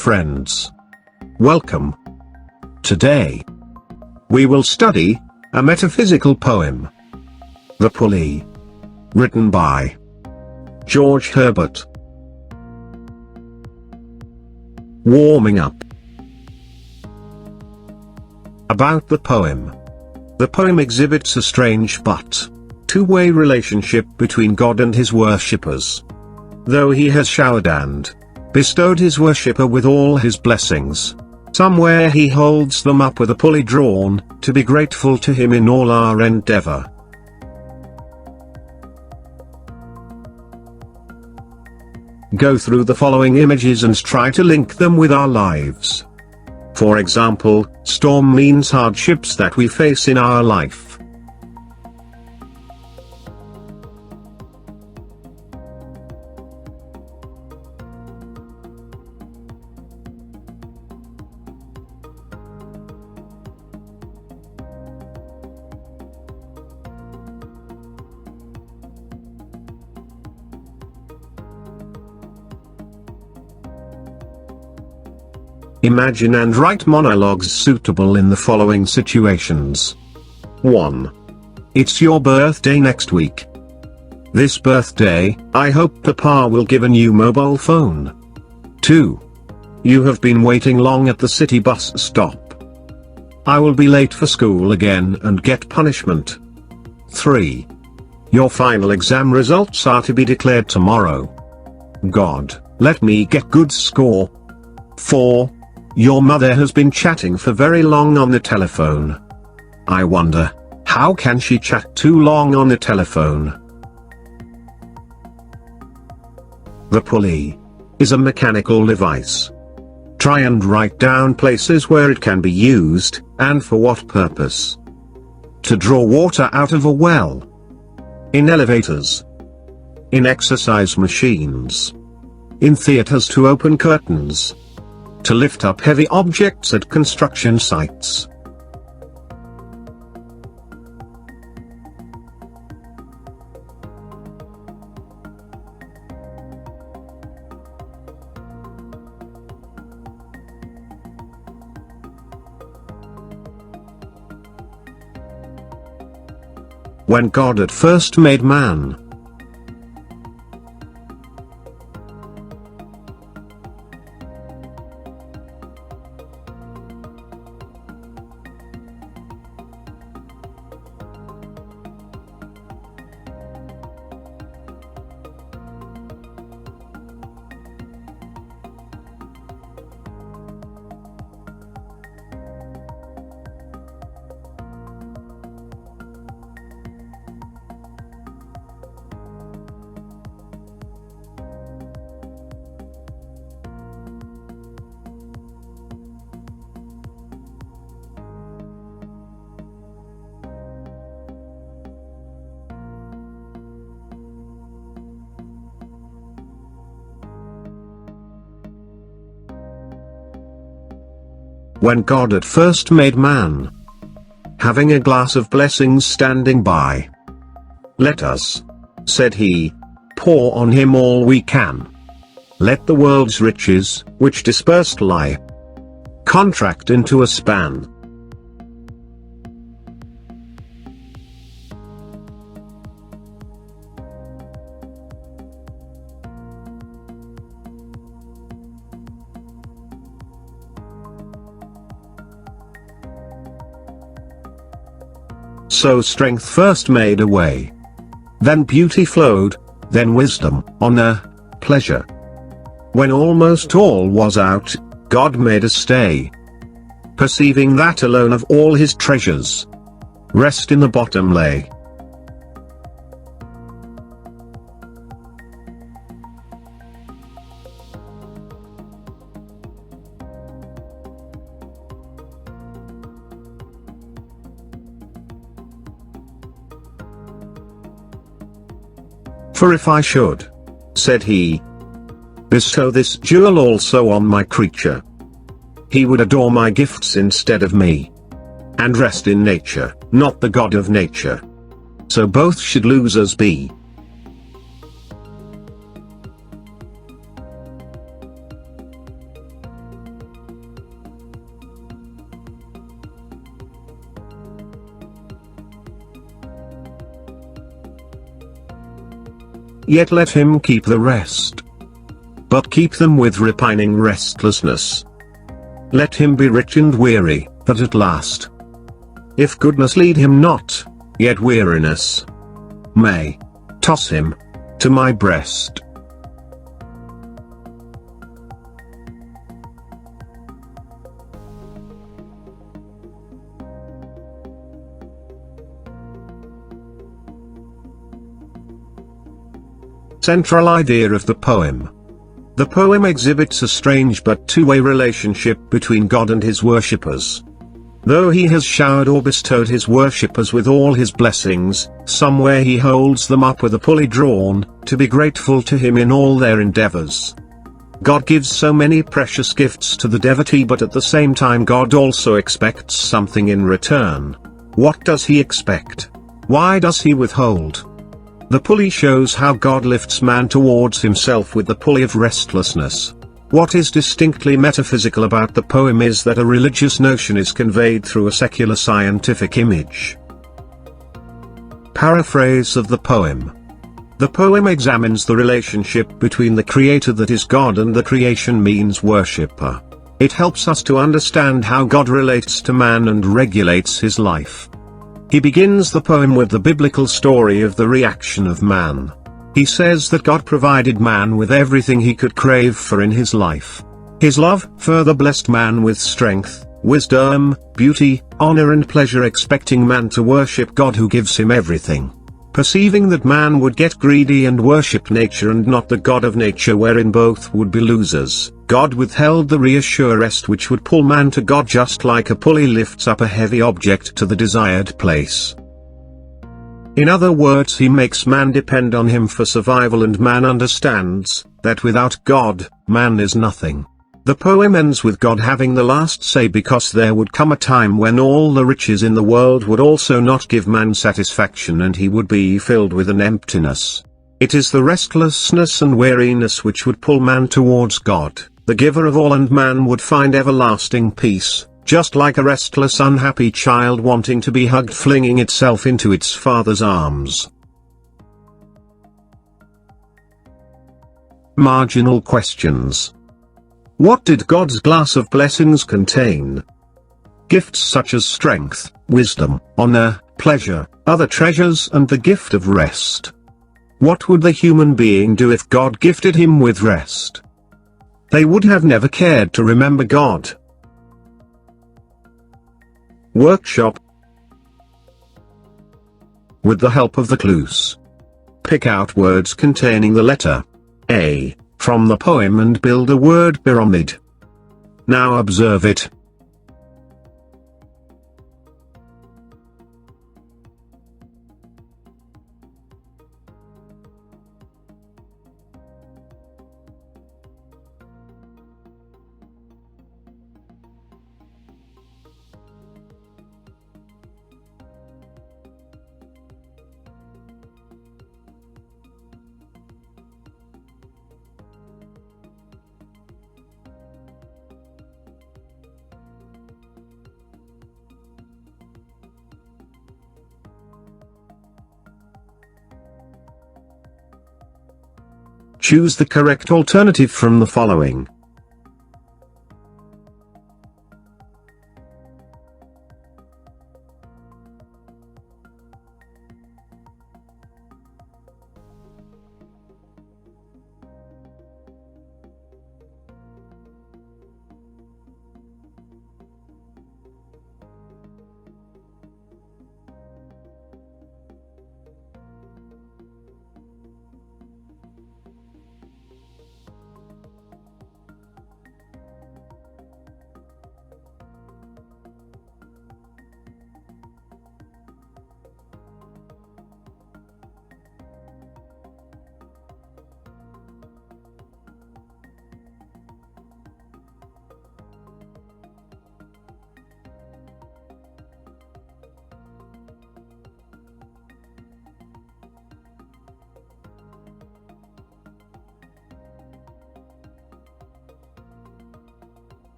friends. Welcome. Today, we will study a metaphysical poem, The Pulley, written by George Herbert. Warming up. About the poem. The poem exhibits a strange but two-way relationship between God and his worshippers. Though he has showered and bestowed his worshipper with all his blessings, somewhere he holds them up with a pulley drawn, to be grateful to him in all our endeavor. Go through the following images and try to link them with our lives. For example, storm means hardships that we face in our life. Imagine and write monologues suitable in the following situations. 1. It's your birthday next week. This birthday, I hope Papa will give a new mobile phone. 2. You have been waiting long at the city bus stop. I will be late for school again and get punishment. 3. Your final exam results are to be declared tomorrow. God, let me get good score. 4. Your mother has been chatting for very long on the telephone. I wonder, how can she chat too long on the telephone? The pulley is a mechanical device. Try and write down places where it can be used, and for what purpose. To draw water out of a well. In elevators. In exercise machines. In theaters to open curtains. To lift up heavy objects at construction sites. When God at first made man. When God at first made man. Having a glass of blessings standing by. Let us, said he, pour on him all we can. Let the world's riches, which dispersed lie, contract into a span. So strength first made a way. Then beauty flowed, then wisdom, honor, pleasure. When almost all was out, God made a stay. Perceiving that alone of all his treasures, rest in the bottom lay. For if I should, said he, bestow this jewel also on my creature, he would adore my gifts instead of me, and rest in nature, not the God of nature. So both should losers be. yet let him keep the rest. But keep them with repining restlessness. Let him be rich and weary, that at last, if goodness lead him not, yet weariness may toss him to my breast. Central idea of the poem. The poem exhibits a strange but two-way relationship between God and his worshippers. Though he has showered or bestowed his worshippers with all his blessings, somewhere he holds them up with a pulley drawn, to be grateful to him in all their endeavors. God gives so many precious gifts to the devotee, but at the same time God also expects something in return. What does he expect? Why does he withhold? The pulley shows how God lifts man towards himself with the pulley of restlessness. What is distinctly metaphysical about the poem is that a religious notion is conveyed through a secular scientific image. Paraphrase of the poem. The poem examines the relationship between the Creator, that is God, and the creation means worshipper. It helps us to understand how God relates to man and regulates his life. He begins the poem with the biblical story of the reaction of man. He says that God provided man with everything he could crave for in his life. His love further blessed man with strength, wisdom, beauty, honor and pleasure, expecting man to worship God who gives him everything. Perceiving that man would get greedy and worship nature and not the God of nature, wherein both would be losers, God withheld the reassure rest which would pull man to God, just like a pulley lifts up a heavy object to the desired place. In other words, he makes man depend on him for survival, and man understands that without God, man is nothing. The poem ends with God having the last say, because there would come a time when all the riches in the world would also not give man satisfaction, and he would be filled with an emptiness. It is the restlessness and weariness which would pull man towards God, the giver of all, and man would find everlasting peace, just like a restless, unhappy child wanting to be hugged, flinging itself into its father's arms. Marginal questions. What did God's glass of blessings contain? Gifts such as strength, wisdom, honor, pleasure, other treasures, and the gift of rest. What would the human being do if God gifted him with rest? They would have never cared to remember God. Workshop. With the help of the clues, pick out words containing the letter A from the poem and build a word pyramid. Now observe it. Choose the correct alternative from the following.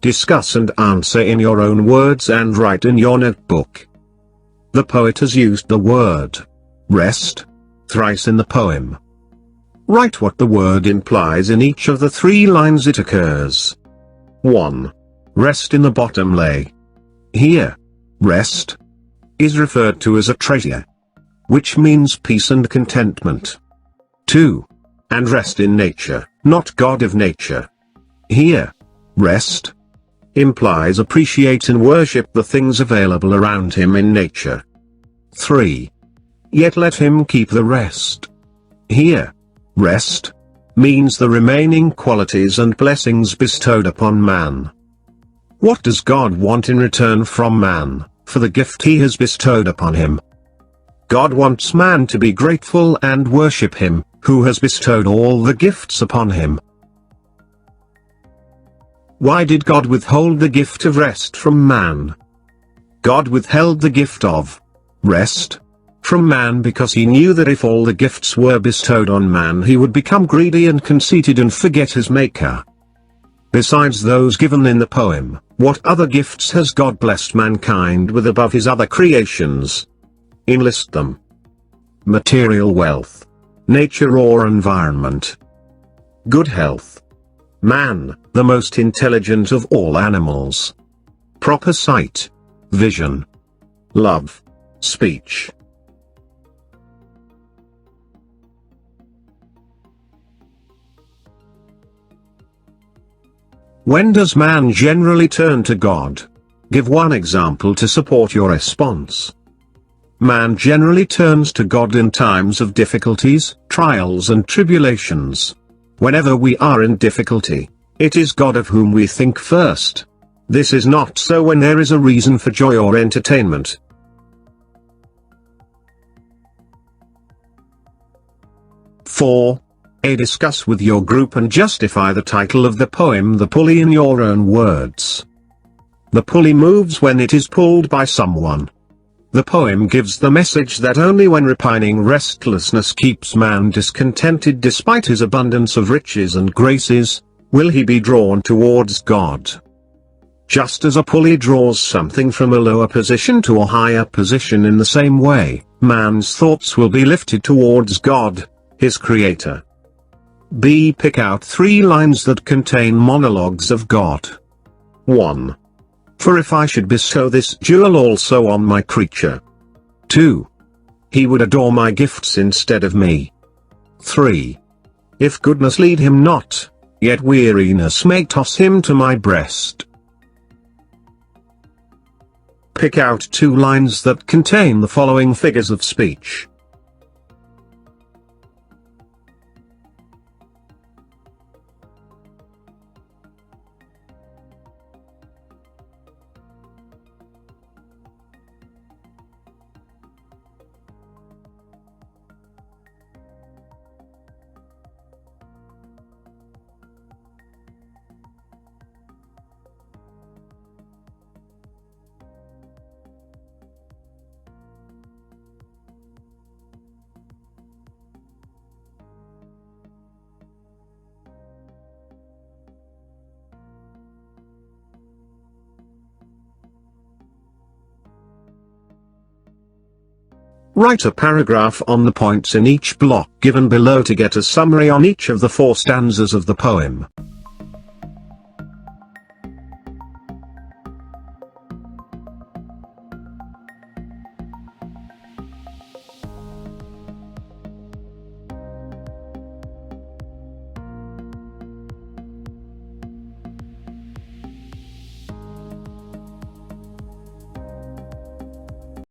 Discuss and answer in your own words and write in your notebook. The poet has used the word rest thrice in the poem. Write what the word implies in each of the 3 lines it occurs. 1. Rest in the bottom lay. Here, rest is referred to as a treasure, which means peace and contentment. 2. And rest in nature, not God of nature. Here, rest implies appreciate and worship the things available around him in nature. 3. Yet let him keep the rest. Here, rest means the remaining qualities and blessings bestowed upon man. What does God want in return from man, for the gift he has bestowed upon him? God wants man to be grateful and worship him, who has bestowed all the gifts upon him. Why did God withhold the gift of rest from man? God withheld the gift of rest from man because he knew that if all the gifts were bestowed on man he would become greedy and conceited and forget his maker. Besides those given in the poem, what other gifts has God blessed mankind with above his other creations? Enlist them. Material wealth, nature or environment, good health, man, the most intelligent of all animals, proper sight, vision, love, speech. When does man generally turn to God? Give one example to support your response. Man generally turns to God in times of difficulties, trials and tribulations. Whenever we are in difficulty, it is God of whom we think first. This is not so when there is a reason for joy or entertainment. Four. Discuss with your group and justify the title of the poem The Pulley in your own words. The pulley moves when it is pulled by someone. The poem gives the message that only when repining restlessness keeps man discontented despite his abundance of riches and graces, will he be drawn towards God. Just as a pulley draws something from a lower position to a higher position, in the same way, man's thoughts will be lifted towards God, his creator. B. Pick out 3 lines that contain monologues of God. 1. For if I should bestow this jewel also on my creature. 2. He would adore my gifts instead of me. 3. If goodness lead him not, yet weariness may toss him to my breast. Pick out 2 lines that contain the following figures of speech. Write a paragraph on the points in each block given below to get a summary on each of the 4 stanzas of the poem.